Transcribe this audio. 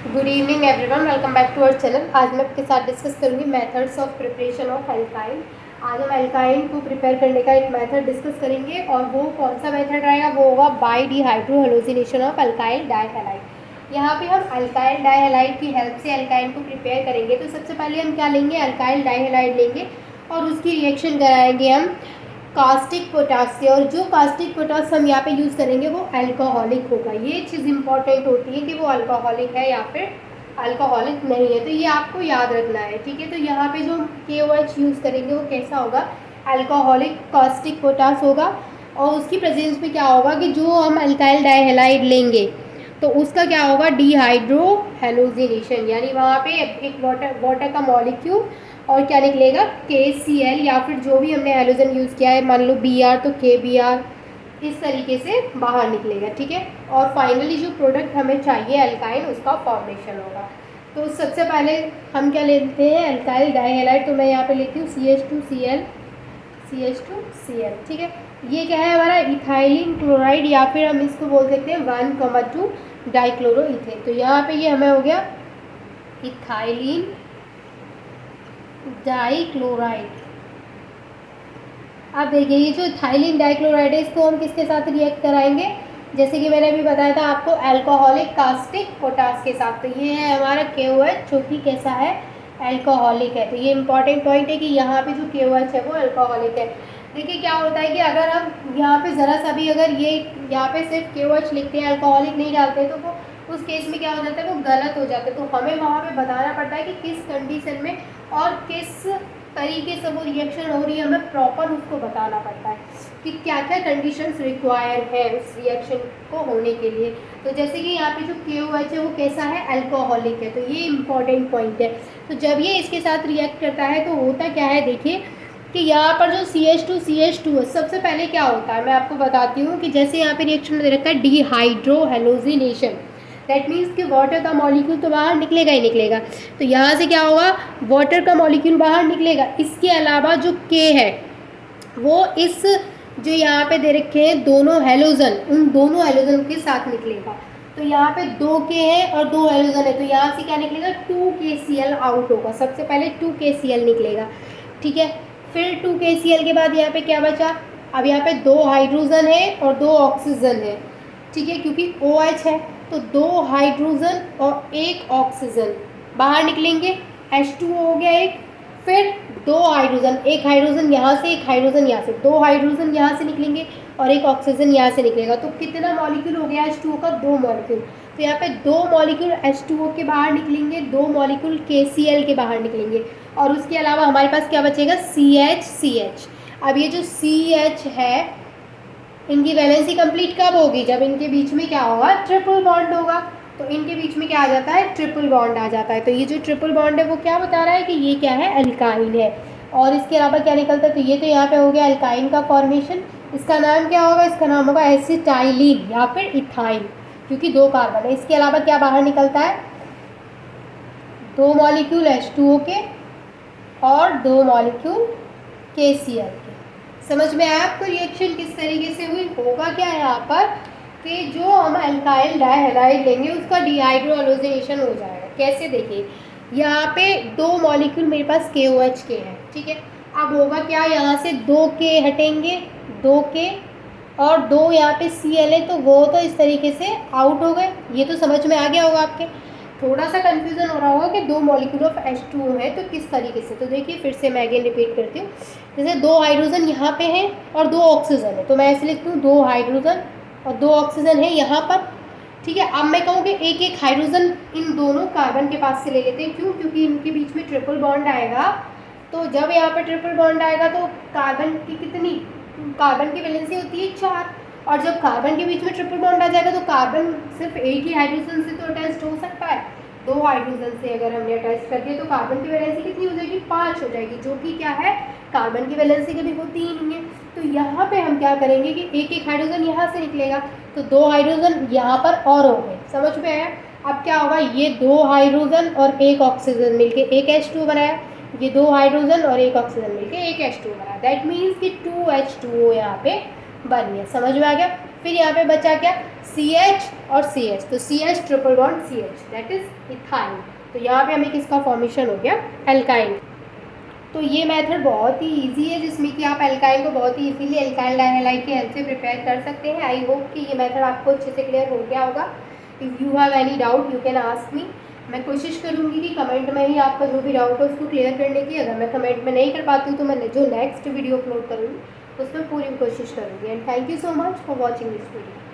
Good evening everyone, welcome back to our channel. आज मैं आपके साथ डिस्कस करूंगी methods of preparation of alkyne. आज हम एल्काइन को प्रिपेयर करने का एक मेथड डिस्कस करेंगे और वो कौन सा मेथड रहेगा, वो होगा बाय डिहाइड्रोहैलोजिनेशन ऑफ अल्काइल डाइहैलाइड। यहाँ पे हम अल्काइल डाइहैलाइड की हेल्प से एल्काइन को प्रिपेयर करेंगे। तो सबसे पहले हम क्या लेंगे, अल्काइल डाइहैलाइड लेंगे और उसकी रिएक्शन कराएंगे हम कास्टिक पोटाश से। और जो कास्टिक पोटाश हम यहाँ पे यूज़ करेंगे वो अल्कोहलिक होगा। ये चीज़ इंपॉर्टेंट होती है कि वो अल्कोहलिक है या फिर अल्कोहलिक नहीं है, तो ये आपको याद रखना है, ठीक है। तो यहाँ पे जो KOH यूज़ करेंगे वो कैसा होगा, अल्कोहलिक कास्टिक पोटाश होगा। और उसकी प्रेजेंस में क्या होगा कि जो हम अल्काइल डाइहैलाइड लेंगे तो उसका क्या होगा, डिहाइड्रोहैलोजिनेशन, यानी वहाँ पे एक वाटर का मॉलिक्यूल और क्या निकलेगा, KCl, या फिर जो भी हमने हैलोजन यूज़ किया है, मान लो Br तो KBr, इस तरीके से बाहर निकलेगा, ठीक है। और फाइनली जो प्रोडक्ट हमें चाहिए अल्काइन, उसका फॉर्मेशन होगा। तो सबसे पहले हम क्या लेते हैं, अल्काइल डाइहैलाइड। तो मैं यहाँ पे लेती हूँ CH2Cl, ठीक है। ये क्या है हमारा, इथाइलिन क्लोराइड, या फिर हम इसको बोल सकते हैं 1,2 डाइक्लोरोइथेन। तो यहाँ पे ये हमें हो गया इथाइलिन डाइक्लोराइड। अब देखिए ये जो इथाइलिन डाइक्लोराइड है, इसको हम किसके साथ रिएक्ट कराएंगे, जैसे कि मैंने अभी बताया था आपको, अल्कोहलिक कास्टिक पोटाश के साथ। तो ये है हमारा KOH, जो कि कैसा है, अल्कोहलिक है। तो ये इंपॉर्टेंट पॉइंट है कि यहाँ पे जो KOH है वो अल्कोहलिक है। देखिए क्या होता है कि अगर हम यहाँ पे ज़रा सा भी, अगर ये यहाँ पे सिर्फ KOH लिखते हैं, अल्कोहलिक नहीं डालते, तो वो उस केस में क्या हो जाता है, वो गलत हो जाता है। तो हमें वहाँ पे बताना पड़ता है कि किस कंडीशन में और किस तरीके से वो रिएक्शन हो रही है, हमें प्रॉपर उसको बताना पड़ता है कि क्या क्या कंडीशंस रिक्वायर है उस रिएक्शन को होने के लिए। तो जैसे कि यहाँ पे जो KOH है वो कैसा है, अल्कोहलिक है। तो ये इंपॉर्टेंट पॉइंट है। तो जब ये इसके साथ रिएक्ट करता है तो होता क्या है, देखिए कि यहाँ पर जो CH2 है, सबसे पहले क्या होता है मैं आपको बताती हूँ कि जैसे यहाँ पे रिएक्शन में दे रखा है डिहाइड्रोहैलोजिनेशन, दैट मीन्स कि वाटर का मॉलिक्यूल तो बाहर निकलेगा ही निकलेगा। तो यहाँ से क्या होगा, वाटर का मॉलिक्यूल बाहर निकलेगा। इसके अलावा जो K है वो इस जो यहाँ पे दे रखे हैं दोनों हैलोजन, उन दोनों हैलोजन के साथ निकलेगा। तो यहाँ पे 2 K है और 2 हैलोजन है, तो यहाँ से क्या निकलेगा, 2 KCl आउट होगा। सबसे पहले 2 KCl निकलेगा, ठीक है। फिर 2 KCl के बाद यहाँ पे क्या बचा, अब यहाँ पे 2 हाइड्रोजन है और 2 ऑक्सीजन है, ठीक है, क्योंकि OH है। तो 2 हाइड्रोजन और 1 ऑक्सीजन बाहर निकलेंगे, H2O हो गया एक। फिर 2 हाइड्रोजन, एक हाइड्रोजन यहाँ से, एक हाइड्रोजन यहाँ से, 2 हाइड्रोजन यहाँ से निकलेंगे और एक ऑक्सीजन यहाँ से निकलेगा। तो कितना मॉलिक्यूल हो गया H2O का, 2 मॉलिक्यूल। तो यहाँ पे 2 मॉलिक्यूल H2O के बाहर निकलेंगे, 2 मॉलिक्यूल KCl के बाहर निकलेंगे, और उसके अलावा हमारे पास क्या बचेगा, CH। अब ये जो CH है, इनकी वैलेंसी कंप्लीट कब होगी, जब इनके बीच में क्या होगा, ट्रिपल बॉन्ड होगा। तो इनके बीच में क्या आ जाता है, ट्रिपल बॉन्ड आ जाता है। तो ये जो ट्रिपल बॉन्ड है वो क्या बता रहा है कि ये क्या है, अल्काइन है। और इसके अलावा क्या निकलता है, तो ये तो यहाँ पे हो गया अल्काइन का फॉर्मेशन। इसका नाम क्या होगा, इसका नाम होगा एसिटाइलिन या फिर इथाइन, क्योंकि 2 कार्बन है। इसके अलावा क्या बाहर निकलता है, 2 मॉलिक्यूल H2O के और 2 मॉलिक्यूल KCl के। समझ में आया आपको रिएक्शन किस तरीके से हुई, होगा क्या यहाँ पर कि जो हम अल्काइल डाइहैलाइड लेंगे उसका डिहाइड्रोहैलोजिनेशन हो जाएगा। कैसे, देखिए यहाँ पे 2 मॉलिक्यूल मेरे पास KOH के हैं, ठीक है। अब होगा क्या, यहाँ से 2 K हटेंगे, 2 K और 2 यहाँ पे Cl है, तो वो तो इस तरीके से आउट हो गए। ये तो समझ में आ गया होगा आपके। थोड़ा सा कन्फ्यूज़न हो रहा होगा कि 2 मॉलिक्यूल ऑफ H2O है तो किस तरीके से। तो देखिए फिर से मैं अगेन रिपीट करती हूँ। जैसे 2 हाइड्रोजन यहाँ पे हैं और 2 ऑक्सीजन है, तो मैं ऐसे लिखती हूँ 2 हाइड्रोजन और 2 ऑक्सीजन है यहाँ पर, ठीक है। अब मैं कहूँ कि एक एक हाइड्रोजन इन दोनों कार्बन के पास से ले लेते हैं। क्यों, क्योंकि इनके बीच में ट्रिपल बॉन्ड आएगा। तो जब यहाँ पर ट्रिपल बॉन्ड आएगा तो कार्बन की कितनी, कार्बन की वैलेंसी होती है 4, और जब कार्बन के बीच में ट्रिपल बॉन्ड आ जाएगा तो कार्बन सिर्फ एक ही हाइड्रोजन से तो अटैच हो सकता है। 2 हाइड्रोजन से अगर हमने अटैच कर दिया तो कार्बन की वैलेंसी कितनी हो जाएगी, 5 हो जाएगी, जो कि क्या है, कार्बन की वैलेंसी कभी होती ही नहीं है। तो यहाँ पे हम क्या करेंगे कि एक एक हाइड्रोजन यहाँ से निकलेगा, तो 2 हाइड्रोजन यहाँ पर और हो गए। समझ में आया। अब क्या होगा, ये 2 हाइड्रोजन और 1 ऑक्सीजन मिलके एक H2 बनाया, ये 2 हाइड्रोजन और 1 ऑक्सीजन मिलके एक H2 बनाया। दैट मीन्स कि 2H2O यहाँ पे बन गया। समझ में आ गया। फिर यहाँ पे बचा क्या, CH और CH, तो CH triple bond CH, that is ethyl. तो यहाँ पे हमें किसका फॉर्मेशन हो गया, एल्काइन। तो ये मेथड बहुत ही इजी है जिसमें कि आप एल्काइन को बहुत ही इजीली एल्काइल डाइहैलाइड की हेल्प से प्रिपेयर कर सकते हैं। आई होप कि ये मेथड आपको अच्छे से क्लियर हो गया होगा। If you have any doubt you can ask me. मैं कोशिश करूँगी कि कमेंट में ही आपका जो भी डाउट है उसको क्लियर करने की। अगर मैं कमेंट में नहीं कर पाती हूँ तो मैं जो नेक्स्ट वीडियो अपलोड करूँगी उसमें पूरी कोशिश करूँगी। And thank you so much for watching this video.